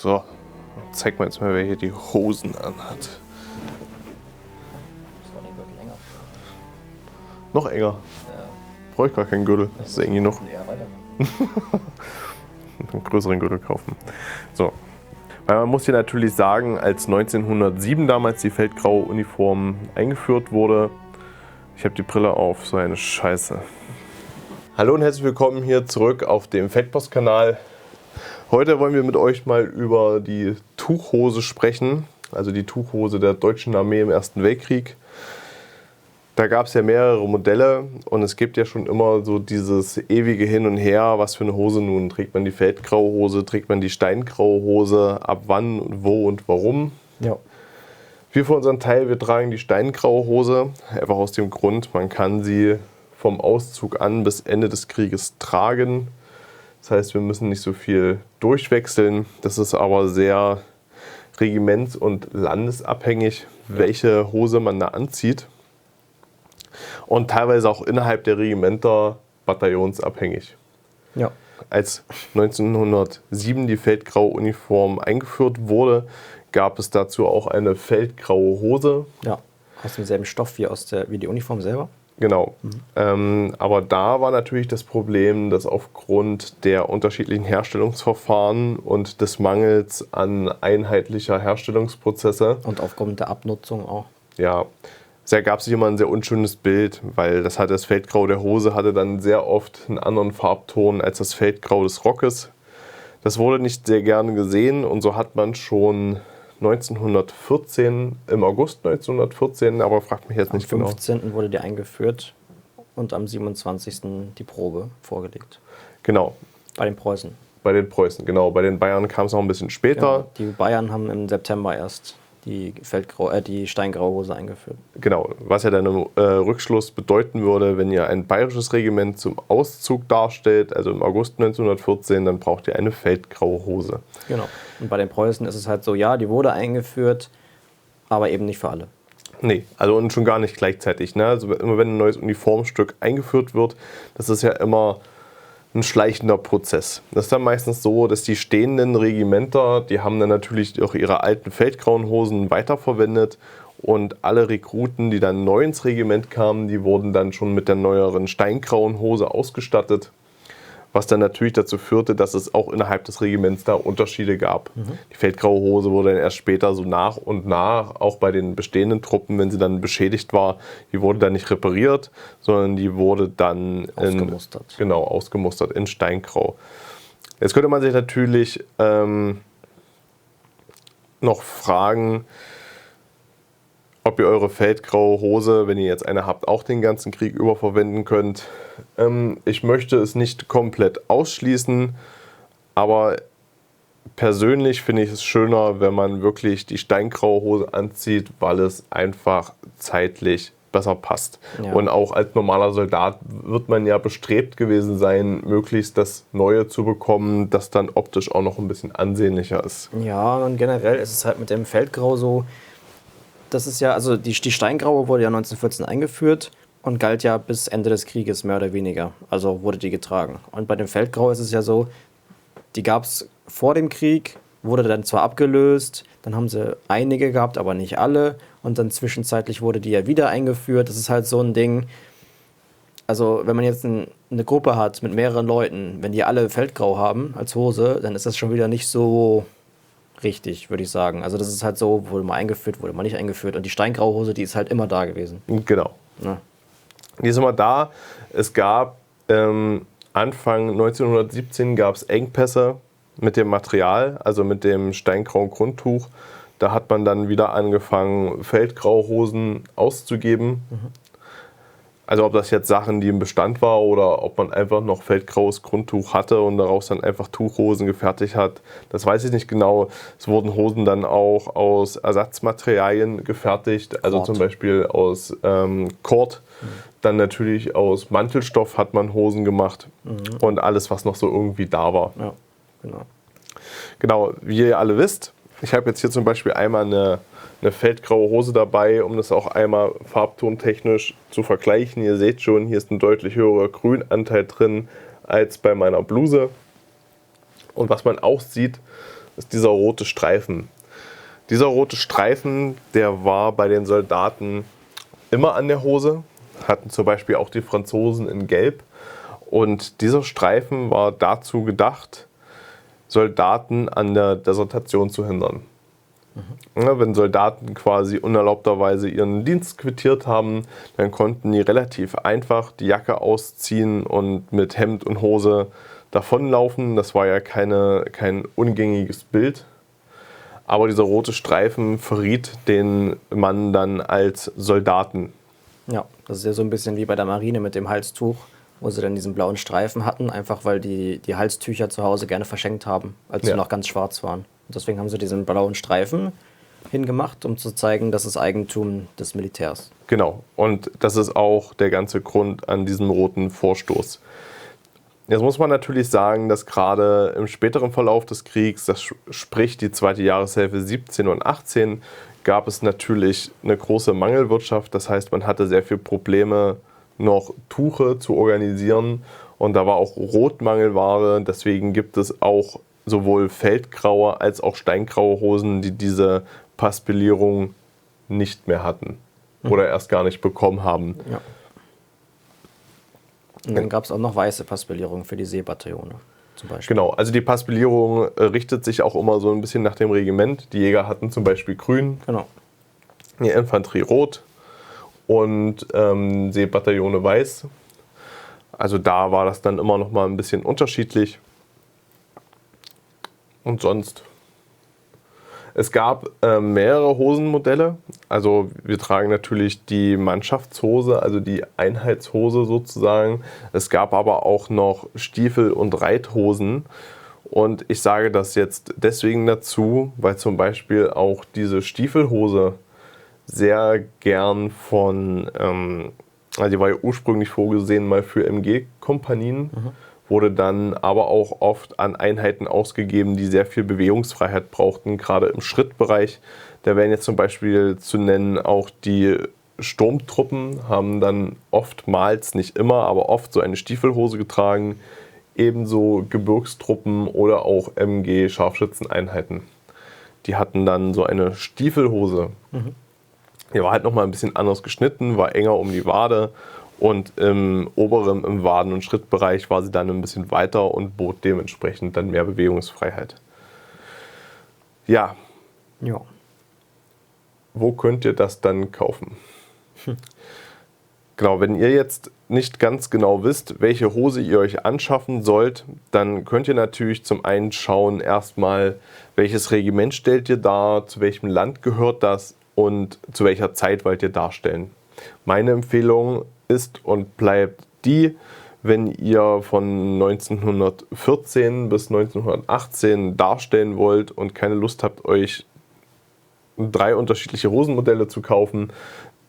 So, zeig mal jetzt mal, wer hier die Hosen anhat. Das war nicht wirklich länger. Noch enger. Ja. Brauche ich gar keinen Gürtel. Das ist eng genug. Ja, weiter. Einen größeren Gürtel kaufen. So. Weil man muss hier natürlich sagen, als 1907 damals die feldgraue Uniform eingeführt wurde, ich habe die Brille auf, so eine Scheiße. Hallo und herzlich willkommen hier zurück auf dem Feldpost-Kanal. Heute wollen wir mit euch mal über die Tuchhose sprechen, also die Tuchhose der deutschen Armee im Ersten Weltkrieg. Da gab es ja mehrere Modelle und es gibt ja schon immer so dieses ewige Hin und Her, was für eine Hose nun. Trägt man die feldgraue Hose, trägt man die steingraue Hose, ab wann, wo und warum. Ja. Wir für unseren Teil, wir tragen die steingraue Hose, einfach aus dem Grund, man kann sie vom Auszug an bis Ende des Krieges tragen. Das heißt, wir müssen nicht so viel durchwechseln. Das ist aber sehr regiments- und landesabhängig, welche Hose man da anzieht. Und teilweise auch innerhalb der Regimenter bataillonsabhängig. Ja. Als 1907 die feldgraue Uniform eingeführt wurde, gab es dazu auch eine feldgraue Hose. Ja. Aus demselben Stoff wie die Uniform selber. Genau. Aber da war natürlich das Problem, dass aufgrund der unterschiedlichen Herstellungsverfahren und des Mangels an einheitlicher Herstellungsprozesse Und aufgrund der Abnutzung auch. ja, da gab es immer ein sehr unschönes Bild, weil das Feldgrau der Hose hatte dann sehr oft einen anderen Farbton als das Feldgrau des Rockes. Das wurde nicht sehr gerne gesehen und so hat man schon 1914, im August 1914, aber fragt mich jetzt nicht genau. Am 15. wurde die eingeführt und am 27. die Probe vorgelegt. Genau, Bei den Preußen. bei den Preußen, genau. Bei den Bayern kam es noch ein bisschen später. Genau. Die Bayern haben im September erst die steingraue Hose eingeführt. Genau, was ja dann im Rückschluss bedeuten würde, wenn ihr ein bayerisches Regiment zum Auszug darstellt, also im August 1914, dann braucht ihr eine feldgraue Hose. Genau. Und bei den Preußen ist es halt so, ja, die wurde eingeführt, aber eben nicht für alle. Nee, also und schon gar nicht gleichzeitig. Ne? Also immer wenn ein neues Uniformstück eingeführt wird, das ist ja immer ein schleichender Prozess. Das ist dann meistens so, dass die stehenden Regimenter, die haben dann natürlich auch ihre alten feldgrauen Hosen weiterverwendet und alle Rekruten, die dann neu ins Regiment kamen, die wurden dann schon mit der neueren steingrauen Hose ausgestattet, was dann natürlich dazu führte, dass es auch innerhalb des Regiments da Unterschiede gab. Die feldgraue Hose wurde dann erst später so nach und nach, auch bei den bestehenden Truppen, wenn sie dann beschädigt war, die wurde dann nicht repariert, sondern die wurde dann ausgemustert in steingrau. Jetzt könnte man sich natürlich noch fragen, ob ihr eure feldgraue Hose, wenn ihr jetzt eine habt, auch den ganzen Krieg über verwenden könnt. Ich möchte es nicht komplett ausschließen, aber persönlich finde ich es schöner, wenn man wirklich die steingraue Hose anzieht, weil es einfach zeitlich besser passt. Ja. Und auch als normaler Soldat wird man ja bestrebt gewesen sein, möglichst das Neue zu bekommen, das dann optisch auch noch ein bisschen ansehnlicher ist. Ja, und generell ist es halt mit dem Feldgrau so, das ist ja, also die steingraue wurde ja 1914 eingeführt und galt ja bis Ende des Krieges mehr oder weniger. Also wurde die getragen. Und bei dem Feldgrau ist es ja so, die gab es vor dem Krieg, wurde dann zwar abgelöst, dann haben sie einige gehabt, aber nicht alle. Und dann zwischenzeitlich wurde die ja wieder eingeführt. Das ist halt so ein Ding. Also wenn man jetzt eine Gruppe hat mit mehreren Leuten, wenn die alle Feldgrau haben als Hose, dann ist das schon wieder nicht so richtig, würde ich sagen. Also das ist halt so, wurde mal eingeführt, wurde mal nicht eingeführt. Und die steingraue Hose, die ist halt immer da gewesen. Genau. Ja. Die ist immer da. Es gab Anfang 1917 gab es Engpässe mit dem Material, also mit dem steingrauen Grundtuch. Da hat man dann wieder angefangen, feldgraue Hosen auszugeben. Also ob das jetzt Sachen, die im Bestand war oder ob man einfach noch feldgraues Grundtuch hatte und daraus dann einfach Tuchhosen gefertigt hat, das weiß ich nicht genau. Es wurden Hosen dann auch aus Ersatzmaterialien gefertigt, also Kord. zum Beispiel aus Kord. Dann natürlich aus Mantelstoff hat man Hosen gemacht und alles, was noch so irgendwie da war. Ja, genau. Genau, wie ihr alle wisst, ich habe jetzt hier zum Beispiel einmal eine feldgraue Hose dabei, um das auch einmal farbtontechnisch zu vergleichen. Ihr seht schon, hier ist ein deutlich höherer Grünanteil drin als bei meiner Bluse. Und was man auch sieht, ist dieser rote Streifen. Dieser rote Streifen, der war bei den Soldaten immer an der Hose, hatten zum Beispiel auch die Franzosen in Gelb. Und dieser Streifen war dazu gedacht, Soldaten an der Desertation zu hindern. Ja, wenn Soldaten quasi unerlaubterweise ihren Dienst quittiert haben, dann konnten die relativ einfach die Jacke ausziehen und mit Hemd und Hose davonlaufen. Das war ja kein ungängiges Bild. Aber dieser rote Streifen verriet den Mann dann als Soldaten. Ja, das ist ja so ein bisschen wie bei der Marine mit dem Halstuch, wo sie dann diesen blauen Streifen hatten, einfach weil die Halstücher zu Hause gerne verschenkt haben, als sie noch ganz schwarz waren. Und deswegen haben sie diesen blauen Streifen hingemacht, um zu zeigen, das ist Eigentum des Militärs. Genau, und das ist auch der ganze Grund an diesem roten Vorstoß. Jetzt muss man natürlich sagen, dass gerade im späteren Verlauf des Kriegs, das sprich die zweite Jahreshälfte 17 und 18, gab es natürlich eine große Mangelwirtschaft. Das heißt, man hatte sehr viele Probleme, noch Tuche zu organisieren. Und da war auch Rotmangelware. Deswegen gibt es auch sowohl feldgraue als auch steingraue Hosen, die diese Paspellierung nicht mehr hatten oder erst gar nicht bekommen haben. Ja. Und dann gab es auch noch weiße Paspellierung für die Seebataillone zum Beispiel. Genau, also die Paspellierung richtet sich auch immer so ein bisschen nach dem Regiment. Die Jäger hatten zum Beispiel grün, Genau. die Infanterie rot und Seebataillone weiß. Also da war das dann immer noch mal ein bisschen unterschiedlich. Und sonst? Es gab mehrere Hosenmodelle. Also wir tragen natürlich die Mannschaftshose, also die Einheitshose sozusagen. Es gab aber auch noch Stiefel- und Reithosen. Und ich sage das jetzt deswegen dazu, weil zum Beispiel auch diese Stiefelhose sehr gern von, also die war ja ursprünglich vorgesehen mal für MG-Kompanien, wurde dann aber auch oft an Einheiten ausgegeben, die sehr viel Bewegungsfreiheit brauchten, gerade im Schrittbereich. Da wären jetzt zum Beispiel zu nennen auch die Sturmtruppen, haben dann oftmals, nicht immer, aber oft so eine Stiefelhose getragen. Ebenso Gebirgstruppen oder auch MG-Scharfschützeneinheiten. Die hatten dann so eine Stiefelhose. Die war halt nochmal ein bisschen anders geschnitten, war enger um die Wade. Und im Waden- und Schrittbereich war sie dann ein bisschen weiter und bot dementsprechend dann mehr Bewegungsfreiheit. Ja, Ja. wo könnt ihr das dann kaufen? Genau, wenn ihr jetzt nicht ganz genau wisst, welche Hose ihr euch anschaffen sollt, dann könnt ihr natürlich zum einen schauen erstmal, welches Regiment stellt ihr dar, zu welchem Land gehört das und zu welcher Zeit wollt ihr darstellen. Meine Empfehlung ist und bleibt die, wenn ihr von 1914 bis 1918 darstellen wollt und keine Lust habt, euch 3 unterschiedliche Hosenmodelle zu kaufen,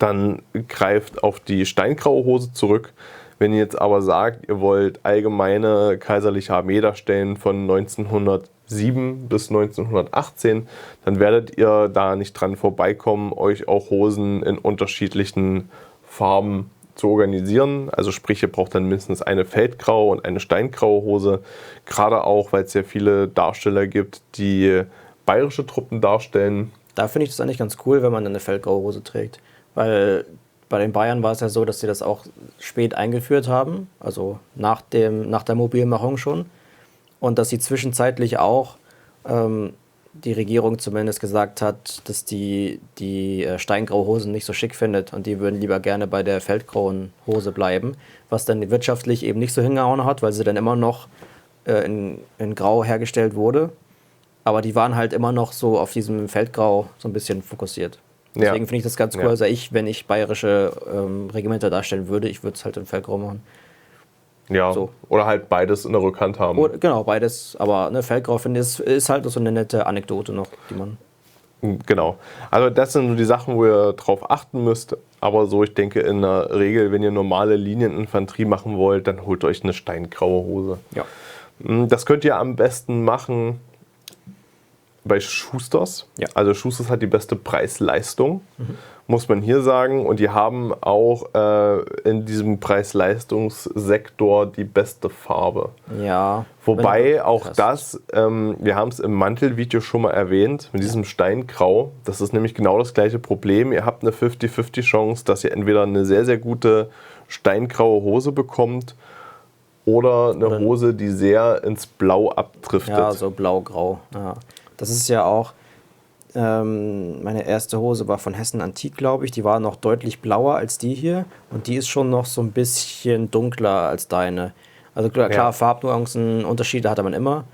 dann greift auf die steingraue Hose zurück. Wenn ihr jetzt aber sagt, ihr wollt allgemeine kaiserliche Armee darstellen von 1907 bis 1918, dann werdet ihr da nicht dran vorbeikommen, euch auch Hosen in unterschiedlichen Farben zu organisieren. Also sprich, ihr braucht dann mindestens eine feldgraue und eine steingraue Hose. Gerade auch, weil es sehr viele Darsteller gibt, die bayerische Truppen darstellen. Da finde ich das eigentlich ganz cool, wenn man eine feldgraue Hose trägt. Weil bei den Bayern war es ja so, dass sie das auch spät eingeführt haben, also nach der Mobilmachung schon. Und dass sie zwischenzeitlich auch die Regierung zumindest gesagt hat, dass die steingraue Hosen nicht so schick findet und die würden lieber gerne bei der feldgrauen Hose bleiben, was dann wirtschaftlich eben nicht so hingehauen hat, weil sie dann immer noch in Grau hergestellt wurde. Aber die waren halt immer noch so auf diesem Feldgrau so ein bisschen fokussiert. Deswegen finde ich das ganz cool. Ja. Also wenn ich bayerische Regimenter darstellen würde, ich würde es halt in Feldgrau machen. Ja, So. oder halt beides in der Rückhand haben. Oder, genau, beides. Aber ne, Feldgrau finde ich, ist halt so eine nette Anekdote noch, die man... Genau. Also das sind so die Sachen, wo ihr drauf achten müsst. Aber so, ich denke in der Regel, wenn ihr normale Linieninfanterie machen wollt, dann holt euch eine steingraue Hose. Ja. Das könnt ihr am besten machen bei Schusters. Ja. Also Schusters hat die beste Preis-Leistung, muss man hier sagen. Und die haben auch in diesem Preis-Leistungssektor die beste Farbe. Ja. Wobei auch Krass. das, wir haben es im Mantelvideo schon mal erwähnt, mit diesem Steingrau, das ist nämlich genau das gleiche Problem. Ihr habt eine 50-50 Chance, dass ihr entweder eine sehr, sehr gute steingraue Hose bekommt oder eine Hose, die sehr ins Blau abdriftet. Ja, so blau-grau. Ja. Das ist ja auch, meine erste Hose war von Hessen Antik, glaube ich. Die war noch deutlich blauer als die hier. Und die ist schon noch so ein bisschen dunkler als deine. Also klar, Farbnuancen, Unterschiede hatte man immer.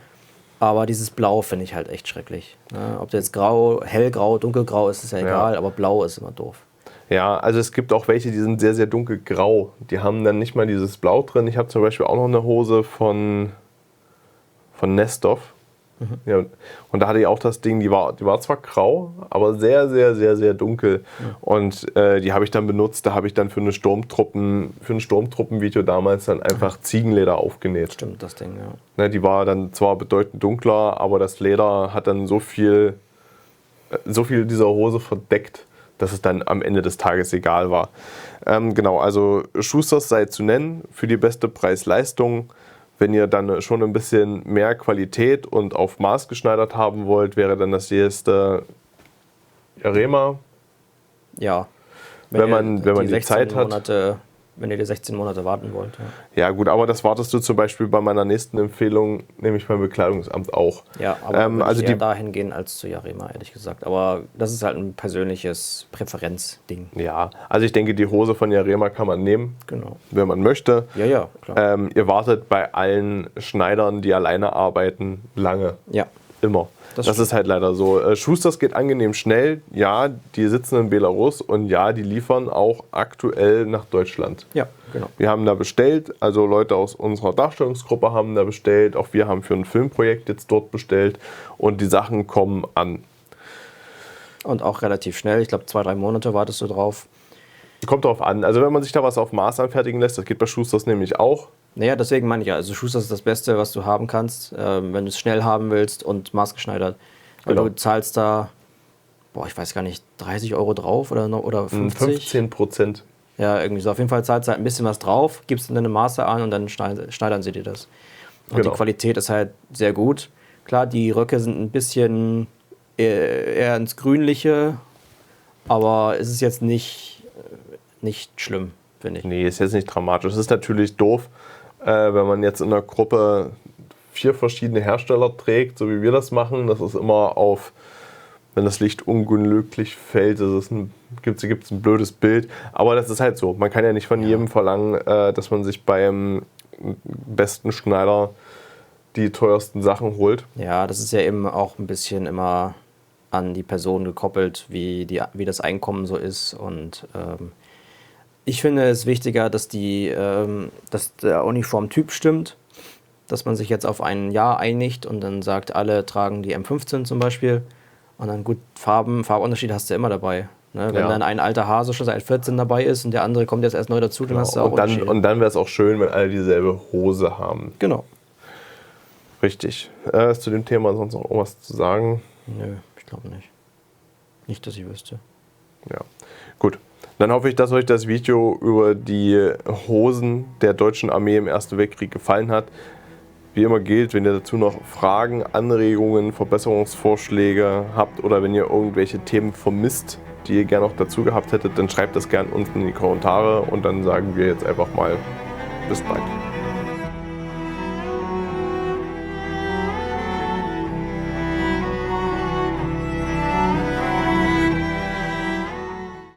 Aber dieses Blau finde ich halt echt schrecklich. Ne? Ob das jetzt grau, hellgrau, dunkelgrau ist, ist ja egal. Aber blau ist immer doof. Ja, also es gibt auch welche, die sind sehr, sehr dunkelgrau. Die haben dann nicht mal dieses Blau drin. Ich habe zum Beispiel auch noch eine Hose von Nestov. Ja, und da hatte ich auch das Ding, die war zwar grau, aber sehr, sehr, sehr, sehr dunkel. Und die habe ich dann benutzt, da habe ich dann für ein Sturmtruppenvideo damals dann einfach Ziegenleder aufgenäht. Stimmt, das Ding, ja. Ne, die war dann zwar bedeutend dunkler, aber das Leder hat dann so viel dieser Hose verdeckt, dass es dann am Ende des Tages egal war. Genau, also Schusters sei zu nennen für die beste Preis-Leistung. Wenn ihr dann schon ein bisschen mehr Qualität und auf Maß geschneidert haben wollt, wäre dann das nächste Jarema. Ja. Wenn man die Zeit hat. Wenn ihr die 16 Monate warten wollt. Ja gut, aber das wartest du zum Beispiel bei meiner nächsten Empfehlung, nämlich beim Bekleidungsamt auch. Ja, aber also eher dahin gehen als zu Jarema, ehrlich gesagt. Aber das ist halt ein persönliches Präferenzding. Ja, also ich denke, die Hose von Jarema kann man nehmen, genau, wenn man möchte. Ja, klar. Ihr wartet bei allen Schneidern, die alleine arbeiten, lange. Ja. Immer. Das ist halt leider so. Schusters geht angenehm schnell. Ja, die sitzen in Belarus und ja, die liefern auch aktuell nach Deutschland. Ja, genau. Wir haben da bestellt, also Leute aus unserer Darstellungsgruppe haben da bestellt. Auch wir haben für ein Filmprojekt jetzt dort bestellt und die Sachen kommen an. Und auch relativ schnell. Ich glaube, 2-3 Monate wartest du drauf. Kommt drauf an. Also wenn man sich da was auf Maß anfertigen lässt, das geht bei Schusters nämlich auch. Naja, deswegen meine ich ja, also Schusters ist das Beste, was du haben kannst, wenn du es schnell haben willst und maßgeschneidert. Weil du zahlst da, ich weiß gar nicht, 30 € drauf oder 50? 15%. Ja, irgendwie so. Auf jeden Fall zahlst du halt ein bisschen was drauf, gibst dann eine Maße an und dann schneidern sie dir das. Und die Qualität ist halt sehr gut. Klar, die Röcke sind ein bisschen eher ins Grünliche, aber es ist jetzt nicht schlimm, finde ich. Nee, ist jetzt nicht dramatisch. Es ist natürlich doof, wenn man jetzt in einer Gruppe 4 verschiedene Hersteller trägt, so wie wir das machen. Das ist immer wenn das Licht unglücklich fällt, gibt es ein blödes Bild. Aber das ist halt so. Man kann ja nicht von jedem verlangen, dass man sich beim besten Schneider die teuersten Sachen holt. Ja, das ist ja eben auch ein bisschen immer an die Person gekoppelt, wie das Einkommen so ist. Und ich finde es wichtiger, dass der Uniformtyp stimmt, dass man sich jetzt auf ein Jahr einigt und dann sagt, alle tragen die M15 zum Beispiel. Und dann gut, Farbunterschied hast du immer dabei. Ne? Wenn dann ein alter Hase schon seit 14 dabei ist und der andere kommt jetzt erst neu dazu, dann hast du auch Unterschiede. Und dann wäre es auch schön, wenn alle dieselbe Hose haben. Genau. Richtig. Ist zu dem Thema sonst noch irgendwas zu sagen? Nö, ich glaube nicht. Nicht, dass ich wüsste. Ja, gut. Dann hoffe ich, dass euch das Video über die Hosen der deutschen Armee im Ersten Weltkrieg gefallen hat. Wie immer gilt, wenn ihr dazu noch Fragen, Anregungen, Verbesserungsvorschläge habt oder wenn ihr irgendwelche Themen vermisst, die ihr gerne noch dazu gehabt hättet, dann schreibt das gerne unten in die Kommentare und dann sagen wir jetzt einfach mal bis bald.